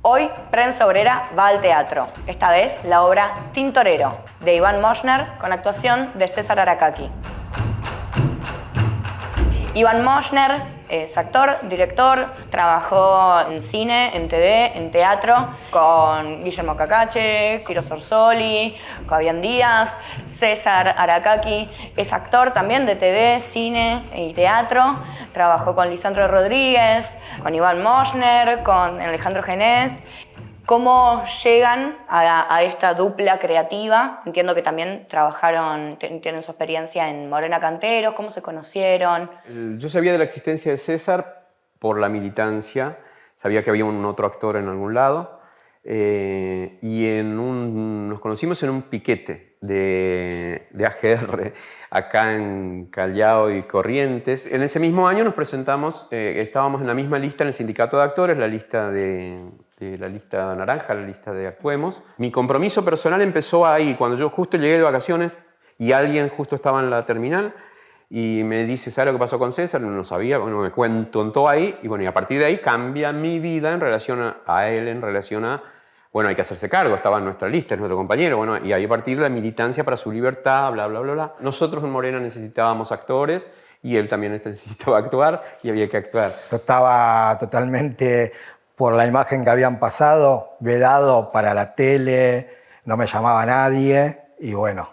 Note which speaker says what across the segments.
Speaker 1: Hoy, Prensa Obrera va al teatro. Esta vez, la obra Tintorero, de Iván Moschner, con actuación de César Arakaki. Iván Moschner es actor, director, trabajó en cine, en TV, en teatro, con Guillermo Cacache, Ciro Sorsoli, Fabián Díaz. César Arakaki es actor también de TV, cine y teatro. Trabajó con Lisandro Rodríguez, con Iván Moschner, con Alejandro Genés. ¿Cómo llegan a esta dupla creativa? Entiendo que también trabajaron, tienen su experiencia en Morena Canteros. ¿Cómo se conocieron?
Speaker 2: Yo sabía de la existencia de César por la militancia, sabía que había un otro actor en algún lado, y nos conocimos en un piquete de AGR, acá en Callao y Corrientes. En ese mismo año nos presentamos, estábamos en la misma lista en el sindicato de actores, la lista la lista naranja, la lista de Actuemos. Mi compromiso personal empezó ahí, cuando yo justo llegué de vacaciones y alguien justo estaba en la terminal y me dice, ¿sabes lo que pasó con César? No sabía, bueno, me contó ahí y bueno, y a partir de ahí cambia mi vida en relación a él, en relación a, bueno, hay que hacerse cargo, estaba en nuestra lista, es nuestro compañero, bueno, y ahí a partir de la militancia para su libertad, bla, bla, bla, bla. Nosotros en Morena necesitábamos actores y él también necesitaba actuar y había que actuar.
Speaker 3: Yo estaba totalmente por la imagen que habían pasado, vedado para la tele, no me llamaba nadie y bueno,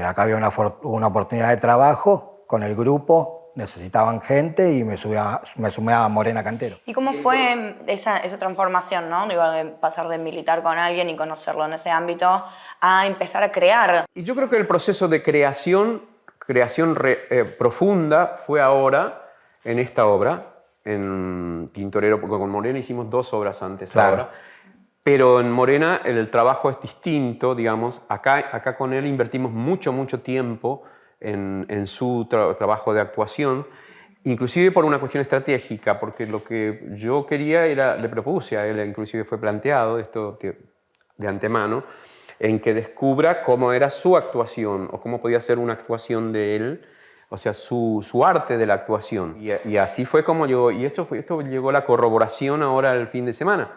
Speaker 3: acá había una oportunidad de trabajo con el grupo, necesitaban gente y me sumé a Morena Cantero.
Speaker 1: ¿Y cómo fue esa transformación, ¿no? De pasar de militar con alguien y conocerlo en ese ámbito a empezar a crear?
Speaker 2: Y yo creo que el proceso de creación profunda fue ahora en esta obra, en Tintorero, porque con Morena hicimos 2 obras antes.
Speaker 3: Claro.
Speaker 2: Ahora. Pero en Morena el trabajo es distinto, digamos. Acá con él invertimos mucho tiempo en su trabajo de actuación, inclusive por una cuestión estratégica, porque lo que yo quería le propuse a él, inclusive fue planteado esto de antemano, en que descubra cómo era su actuación o cómo podía ser una actuación de él, o sea, su arte de la actuación. Y así fue como llegó, y esto llegó la corroboración ahora el fin de semana.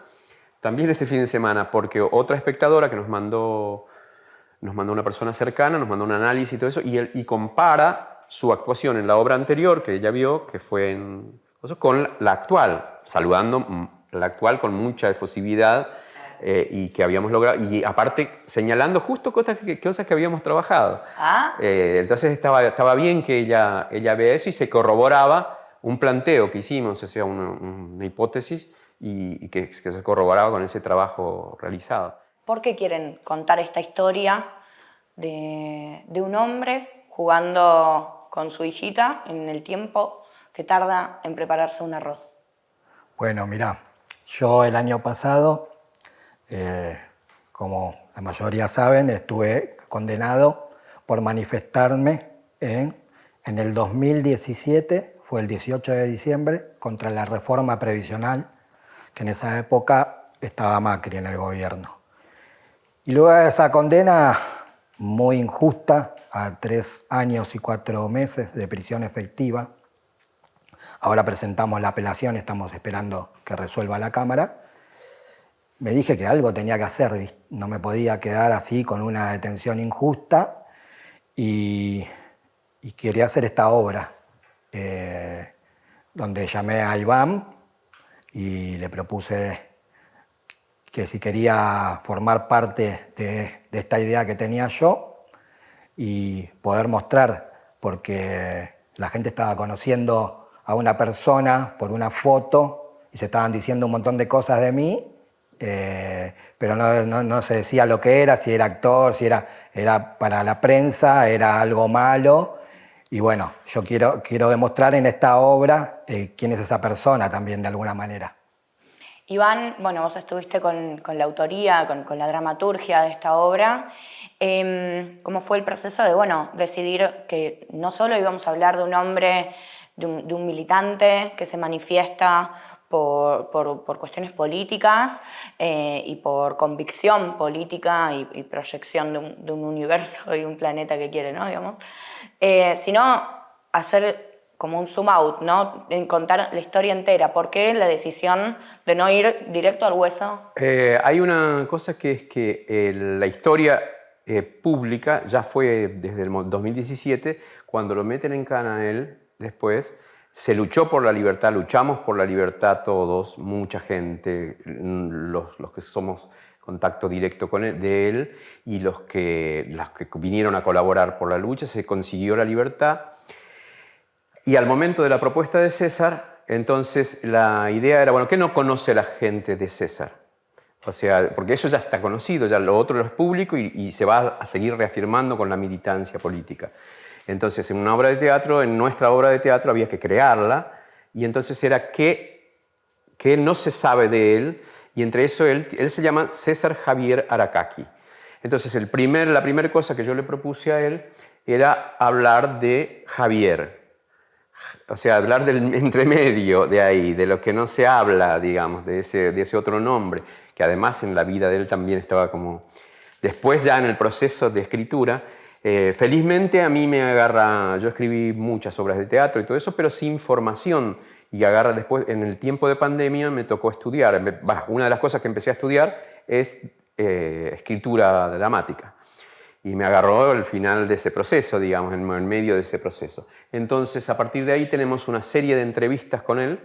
Speaker 2: También este fin de semana, porque otra espectadora que nos mandó una persona cercana, nos mandó un análisis y todo eso, y compara su actuación en la obra anterior que ella vio, que fue con la actual, saludando la actual con mucha efusividad, y que habíamos logrado, y aparte señalando justo cosas que habíamos trabajado. Entonces estaba bien que ella vea eso y se corroboraba un planteo que hicimos, o sea, una hipótesis, y que se corroboraba con ese trabajo realizado.
Speaker 1: ¿Por qué quieren contar esta historia de un hombre jugando con su hijita en el tiempo que tarda en prepararse un arroz?
Speaker 3: Bueno, mirá, yo el año pasado, como la mayoría saben, estuve condenado por manifestarme en el 2017, fue el 18 de diciembre, contra la reforma previsional, que en esa época estaba Macri en el gobierno. Y luego de esa condena muy injusta, a 3 años y 4 meses de prisión efectiva, ahora presentamos la apelación, estamos esperando que resuelva la Cámara, me dije que algo tenía que hacer, no me podía quedar así con una detención injusta y quería hacer esta obra, donde llamé a Iván y le propuse que si quería formar parte de esta idea que tenía yo y poder mostrar, porque la gente estaba conociendo a una persona por una foto y se estaban diciendo un montón de cosas de mí, pero no se decía lo que era, si era actor, si era para la prensa, era algo malo. Y bueno, yo quiero demostrar en esta obra quién es esa persona también de alguna manera.
Speaker 1: Iván, bueno, vos estuviste con la autoría, con la dramaturgia de esta obra. ¿Cómo fue el proceso de, decidir que no solo íbamos a hablar de un hombre, de un militante que se manifiesta por cuestiones políticas y por convicción política y proyección de un universo y un planeta que quiere, ¿no? Digamos, sino hacer como un zoom out, ¿no? En contar la historia entera. ¿Por qué la decisión de no ir directo al hueso?
Speaker 2: Hay una cosa que es que la historia pública ya fue desde el 2017, cuando lo meten en cana a él, después se luchó por la libertad, luchamos por la libertad todos, mucha gente, los que somos contacto directo con él, de él, y los que vinieron a colaborar por la lucha, se consiguió la libertad. Y al momento de la propuesta de César, entonces la idea era, bueno, ¿qué no conoce la gente de César? O sea, porque eso ya está conocido, ya lo otro es público y se va a seguir reafirmando con la militancia política. Entonces, en una obra de teatro, en nuestra obra de teatro, había que crearla, y entonces era qué no se sabe de él, y entre eso él se llama César Javier Aracaki. Entonces, la primera cosa que yo le propuse a él era hablar de Javier. O sea, hablar del entremedio de ahí, de lo que no se habla, digamos, de ese otro nombre, que además en la vida de él también estaba como... Después ya en el proceso de escritura, felizmente a mí me agarra... Yo escribí muchas obras de teatro y todo eso, pero sin formación. Y agarra después, en el tiempo de pandemia, me tocó estudiar. Una de las cosas que empecé a estudiar es escritura dramática. Y me agarró al final de ese proceso, digamos, en medio de ese proceso. Entonces, a partir de ahí tenemos una serie de entrevistas con él,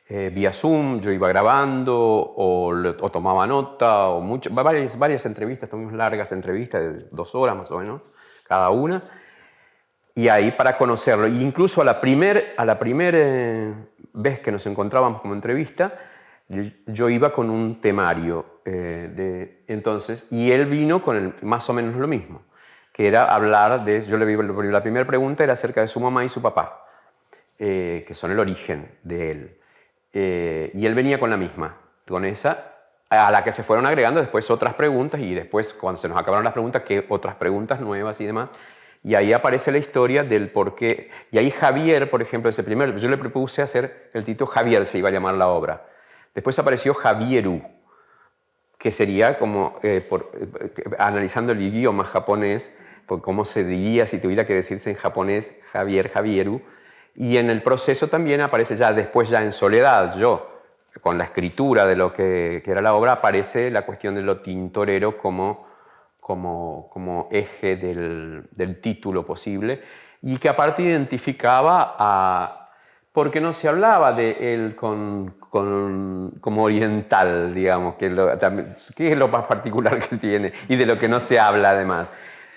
Speaker 2: vía Zoom, yo iba grabando o tomaba nota, o varias entrevistas, tuvimos largas entrevistas de 2 horas más o menos, cada una, y ahí para conocerlo. E incluso a la primer vez que nos encontrábamos como entrevista, yo iba con un temario entonces, y él vino con más o menos lo mismo, que era hablar de... La primera pregunta era acerca de su mamá y su papá, que son el origen de él. Y él venía con la misma, con esa, a la que se fueron agregando después otras preguntas, y después, cuando se nos acabaron las preguntas, que otras preguntas nuevas y demás. Y ahí aparece la historia del por qué. Y ahí Javier, por ejemplo, yo le propuse hacer el título Javier, se iba a llamar la obra. Después apareció Javieru, que sería como, analizando el idioma japonés, por cómo se diría si tuviera que decirse en japonés Javier, Javieru. Y en el proceso también aparece después en soledad, con la escritura de lo que era la obra, aparece la cuestión de lo tintorero como eje del título posible, y que aparte identificaba porque no se hablaba de él como oriental, digamos, que es lo más particular que tiene, y de lo que no se habla además.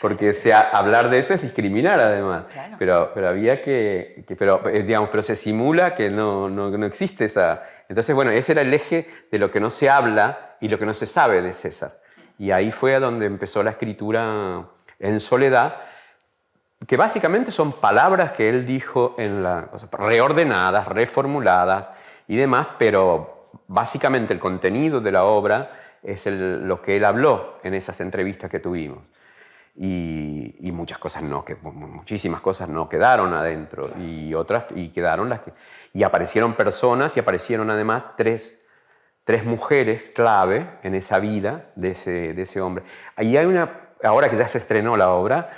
Speaker 2: Porque hablar de eso es discriminar además. Claro. Pero había pero se simula que no existe esa... Entonces, bueno, ese era el eje de lo que no se habla y lo que no se sabe de César. Y ahí fue a donde empezó la escritura en soledad, que básicamente son palabras que él dijo reordenadas, reformuladas y demás, pero básicamente el contenido de la obra es lo que él habló en esas entrevistas que tuvimos. Y muchas cosas muchísimas cosas no quedaron adentro, y otras quedaron y aparecieron personas, y aparecieron además tres mujeres clave en esa vida de ese hombre. Ahí ahora que ya se estrenó la obra,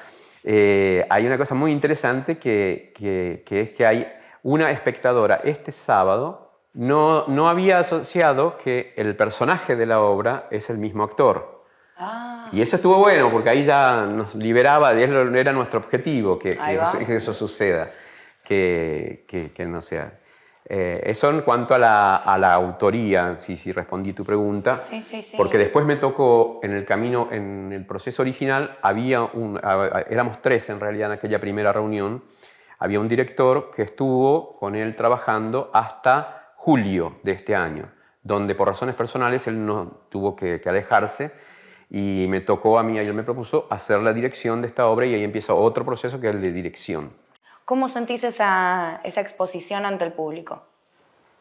Speaker 2: hay una cosa muy interesante que es que hay una espectadora este sábado no había asociado que el personaje de la obra es el mismo actor. Y eso estuvo bueno, porque ahí ya nos liberaba, era nuestro objetivo, que eso suceda, que no sea. Eso en cuanto a la autoría, si respondí tu pregunta.
Speaker 1: Sí.
Speaker 2: Porque después me tocó, en el camino, en el proceso original, éramos 3 en realidad en aquella primera reunión. Había un director que estuvo con él trabajando hasta julio de este año, donde por razones personales él no tuvo que alejarse. Y me tocó a mí, él me propuso hacer la dirección de esta obra, y ahí empieza otro proceso que es el de dirección.
Speaker 1: ¿Cómo sentís esa exposición ante el público?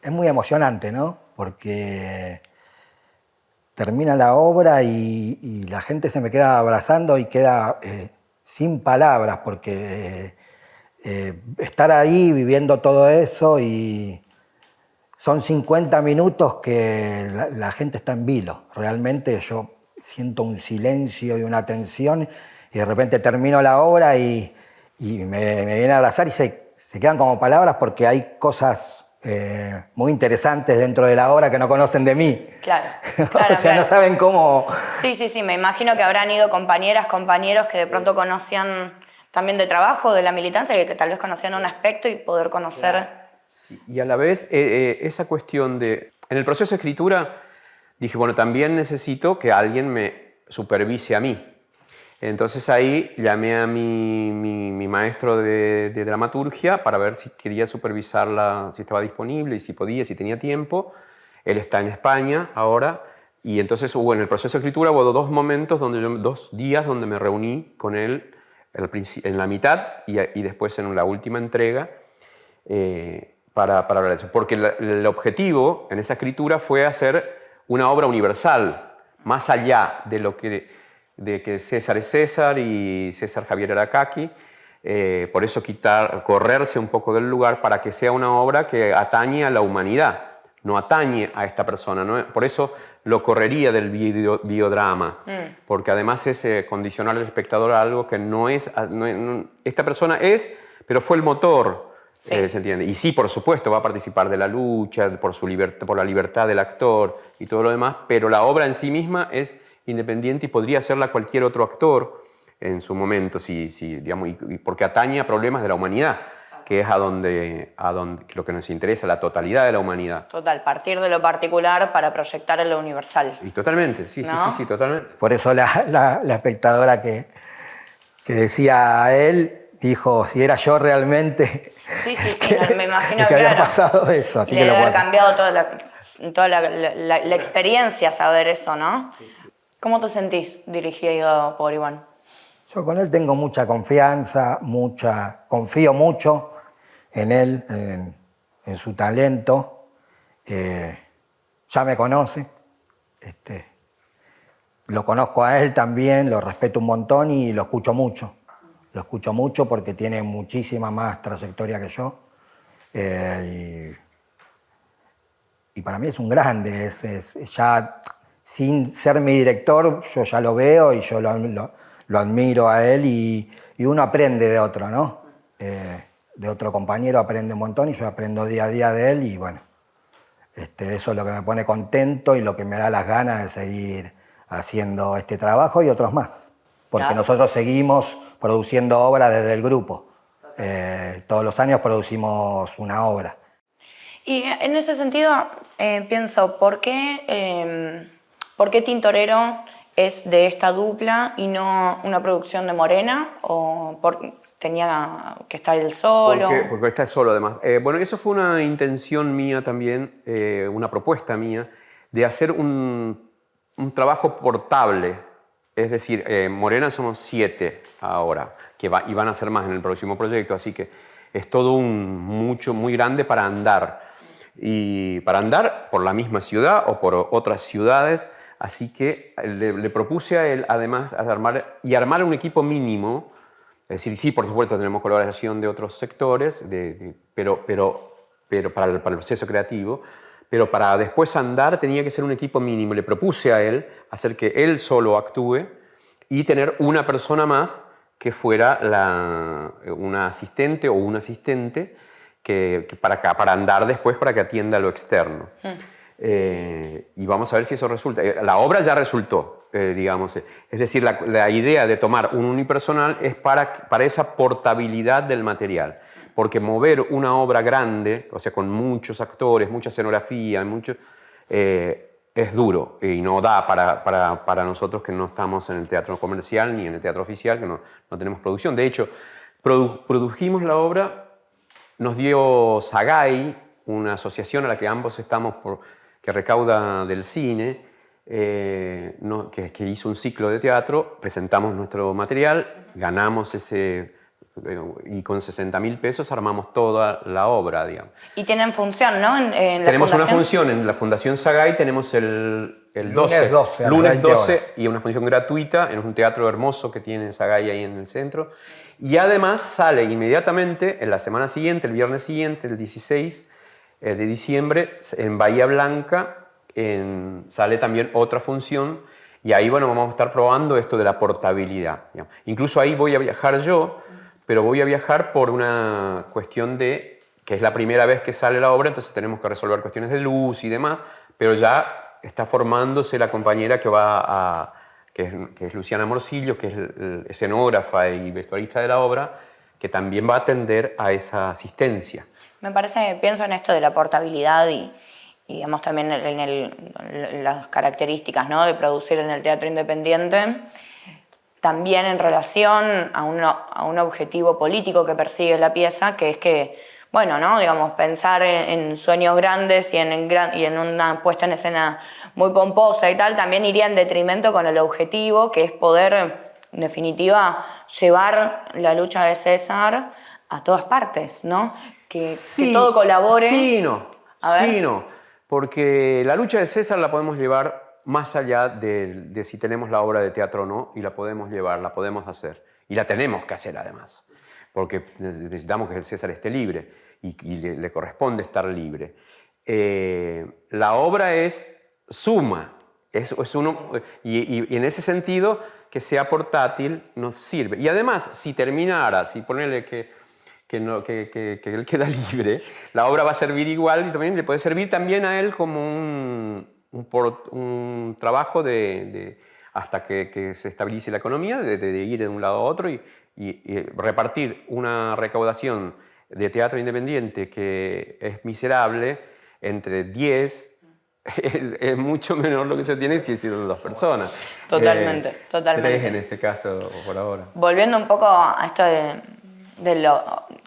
Speaker 3: Es muy emocionante, ¿no? Porque termina la obra y la gente se me queda abrazando y queda sin palabras, porque estar ahí viviendo todo eso, y son 50 minutos que la gente está en vilo. Realmente yo siento un silencio y una tensión, y de repente termino la obra y me viene a abrazar y se se quedan como palabras porque hay cosas muy interesantes dentro de la obra que no conocen de mí.
Speaker 1: Claro,
Speaker 3: O
Speaker 1: claro,
Speaker 3: sea,
Speaker 1: claro.
Speaker 3: no saben cómo...
Speaker 1: Sí, sí, sí, me imagino que habrán ido compañeras, compañeros que de pronto conocían también de trabajo, de la militancia, que tal vez conocían un aspecto y poder conocer...
Speaker 2: Sí, y a la vez, esa cuestión de... En el proceso de escritura dije, bueno, también necesito que alguien me supervise a mí. Entonces ahí llamé a mi maestro de dramaturgia para ver si quería supervisarla, si estaba disponible y si podía, si tenía tiempo. Él está en España ahora y entonces en el proceso de escritura hubo 2 momentos, 2 días donde me reuní con él en la mitad y después en la última entrega para hablar de eso. Porque el objetivo en esa escritura fue hacer una obra universal, más allá de que César es César y César Javier era Caqui. Por eso correrse un poco del lugar para que sea una obra que atañe a la humanidad, no atañe a esta persona. ¿No? Por eso lo correría del biodrama, porque además es condicionar al espectador a algo que no es... esta persona es, pero fue el motor.
Speaker 1: Sí.
Speaker 2: ¿Se entiende? Y sí, por supuesto, va a participar de la lucha, por la libertad del actor y todo lo demás, pero la obra en sí misma es independiente y podría hacerla cualquier otro actor en su momento, digamos, porque atañe a problemas de la humanidad, que es a donde lo que nos interesa, la totalidad de la humanidad.
Speaker 1: Total, partir de lo particular para proyectar en lo universal.
Speaker 2: Y totalmente, sí,
Speaker 1: ¿No?
Speaker 2: sí, totalmente.
Speaker 3: Por eso la espectadora que decía a él, dijo, si era yo realmente...
Speaker 1: Sí, sí, sí, no, me imagino
Speaker 3: que había
Speaker 1: claro.
Speaker 3: pasado eso, así
Speaker 1: Le
Speaker 3: que lo
Speaker 1: debe
Speaker 3: puedo
Speaker 1: haber
Speaker 3: hacer.
Speaker 1: cambiado toda la experiencia saber eso, ¿no? ¿Cómo te sentís dirigido por Iván?
Speaker 3: Yo con él tengo mucha confianza, confío mucho en él, en su talento. Ya me conoce, lo conozco a él también, lo respeto un montón y lo escucho mucho. Lo escucho mucho porque tiene muchísima más trayectoria que yo. Y para mí es un grande, ya sin ser mi director, yo ya lo veo y yo lo admiro a él y uno aprende de otro, ¿no? De otro compañero aprende un montón y yo aprendo día a día de él y bueno, eso es lo que me pone contento y lo que me da las ganas de seguir haciendo este trabajo y otros más. Porque
Speaker 1: Claro.
Speaker 3: nosotros seguimos produciendo obras desde el grupo. Todos los años producimos una obra.
Speaker 1: Y en ese sentido pienso, ¿por qué Tintorero es de esta dupla y no una producción de Morena? ¿O tenía que estar él solo?
Speaker 2: Porque está solo además. Bueno, eso fue una intención mía también, una propuesta mía, de hacer un trabajo portable. Es decir, Morena somos 7 ahora, y van a ser más en el próximo proyecto, así que es todo muy grande para andar. Y para andar por la misma ciudad o por otras ciudades, así que le propuse a él además armar un equipo mínimo. Es decir, sí, por supuesto tenemos colaboración de otros sectores, pero para el proceso creativo, pero para después andar tenía que ser un equipo mínimo. Le propuse a él hacer que él solo actúe y tener una persona más que fuera una asistente o un asistente para andar después, para que atienda lo externo. Y vamos a ver si eso resulta. La obra ya resultó, digamos. Es decir, la idea de tomar un unipersonal es para esa portabilidad del material. Porque mover una obra grande, o sea, con muchos actores, mucha escenografía, es duro y no da para nosotros que no estamos en el teatro comercial ni en el teatro oficial, que no tenemos producción. De hecho, produjimos la obra, nos dio Sagay, una asociación a la que ambos estamos, que recauda del cine, que hizo un ciclo de teatro, presentamos nuestro material, ganamos y con 60.000 pesos armamos toda la obra, digamos.
Speaker 1: Y tienen función, ¿no? En la
Speaker 2: Tenemos
Speaker 1: fundación.
Speaker 2: una función en la Fundación Sagay, tenemos el 12,
Speaker 3: a las
Speaker 2: lunes
Speaker 3: 20
Speaker 2: 12
Speaker 3: horas.
Speaker 2: y una función gratuita en un teatro hermoso que tiene Sagay ahí en el centro. Y además sale inmediatamente, en la semana siguiente, el viernes siguiente, el 16 de diciembre, en Bahía Blanca, sale también otra función. Y ahí, bueno, vamos a estar probando esto de la portabilidad, digamos. Incluso ahí voy a viajar yo pero voy a viajar por una cuestión de que es la primera vez que sale la obra, entonces tenemos que resolver cuestiones de luz y demás, pero ya está formándose la compañera que que es Luciana Morcillo, que es escenógrafa y vestuarista de la obra, que también va a atender a esa asistencia.
Speaker 1: Me parece, pienso en esto de la portabilidad y digamos también en las características, ¿no?, de producir en el teatro independiente, también en relación a un objetivo político que persigue la pieza, que es que, bueno, ¿no?, digamos, pensar en sueños grandes y en una puesta en escena muy pomposa y tal, también iría en detrimento con el objetivo, que es poder, en definitiva, llevar la lucha de César a todas partes, ¿no? Que todo colabore.
Speaker 2: Sí, no.
Speaker 1: A ver.
Speaker 2: Sí, no. Porque la lucha de César la podemos llevar más allá de si tenemos la obra de teatro o no, y la podemos llevar, la podemos hacer. Y la tenemos que hacer además, porque necesitamos que el César esté libre y le corresponde estar libre. La obra es suma, y en ese sentido, que sea portátil nos sirve. Y además, si ponerle que él queda libre, la obra va a servir igual y también le puede servir también a él como un trabajo hasta que se estabilice la economía, de ir de un lado a otro y repartir una recaudación de teatro independiente que es miserable entre 10. Es mucho menor lo que se tiene si son 2 personas.
Speaker 1: Totalmente.
Speaker 2: 3 en este caso, por ahora.
Speaker 1: Volviendo un poco a esto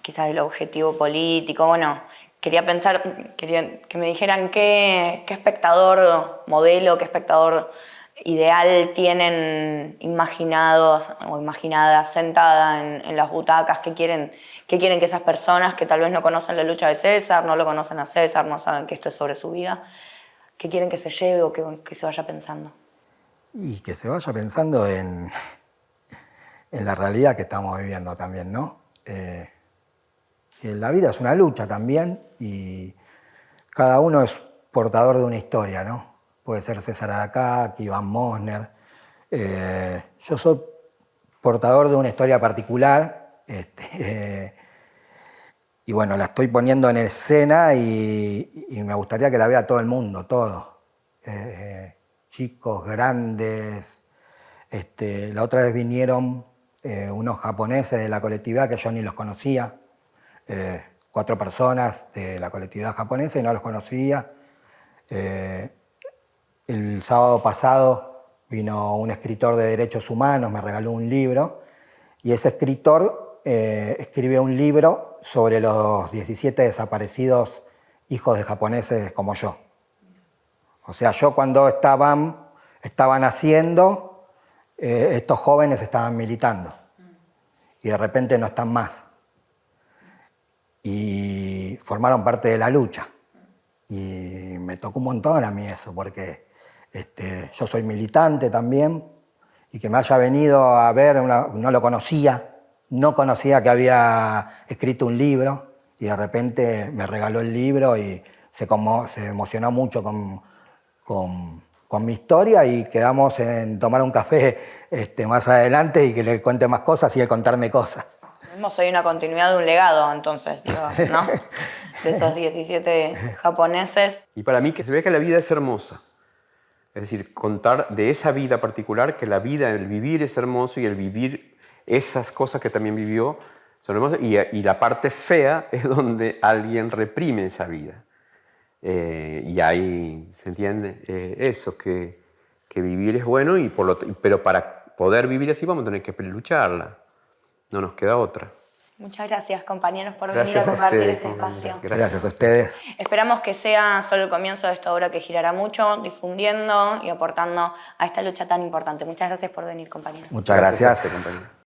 Speaker 1: quizás del objetivo político, bueno, quería que me dijeran qué espectador modelo, qué espectador ideal tienen imaginados o imaginadas sentada en las butacas, qué quieren que esas personas que tal vez no conocen la lucha de César, no lo conocen a César, no saben que esto es sobre su vida, qué quieren que se lleve o que se vaya pensando.
Speaker 3: Y que se vaya pensando en la realidad que estamos viviendo también, ¿no? Que la vida es una lucha también y cada uno es portador de una historia, ¿no? Puede ser César Aracaki, Iván Mosner. Yo soy portador de una historia particular y bueno, la estoy poniendo en escena y me gustaría que la vea todo el mundo, todo. Chicos, grandes. La otra vez vinieron unos japoneses de la colectividad que yo ni los conocía, 4 personas de la colectividad japonesa y no los conocía. El sábado pasado vino un escritor de derechos humanos, me regaló un libro y ese escritor escribió un libro sobre los 17 desaparecidos hijos de japoneses como yo. O sea, yo cuando estaban haciendo, estos jóvenes estaban militando y de repente no están más. Y formaron parte de la lucha. Y me tocó un montón a mí eso, porque yo soy militante también, y que me haya venido a ver, no lo conocía, no conocía que había escrito un libro, y de repente me regaló el libro y se emocionó mucho con mi historia y quedamos en tomar un café más adelante y que le cuente más cosas y él contarme cosas.
Speaker 1: Vemos hoy una continuidad de un legado, entonces, digo, ¿no? De esos 17 japoneses.
Speaker 2: Y para mí que se ve que la vida es hermosa. Es decir, contar de esa vida particular, que la vida, el vivir es hermoso y el vivir esas cosas que también vivió son hermosas. Y la parte fea es donde alguien reprime esa vida. Y ahí se entiende eso, que vivir es bueno, pero para poder vivir así vamos a tener que lucharla. No nos queda otra.
Speaker 1: Muchas gracias, compañeros, por venir a compartir este espacio.
Speaker 3: Gracias a ustedes.
Speaker 1: Esperamos que sea solo el comienzo de esta obra que girará mucho, difundiendo y aportando a esta lucha tan importante. Muchas gracias por venir, compañeros.
Speaker 3: Muchas gracias.
Speaker 2: Compañero.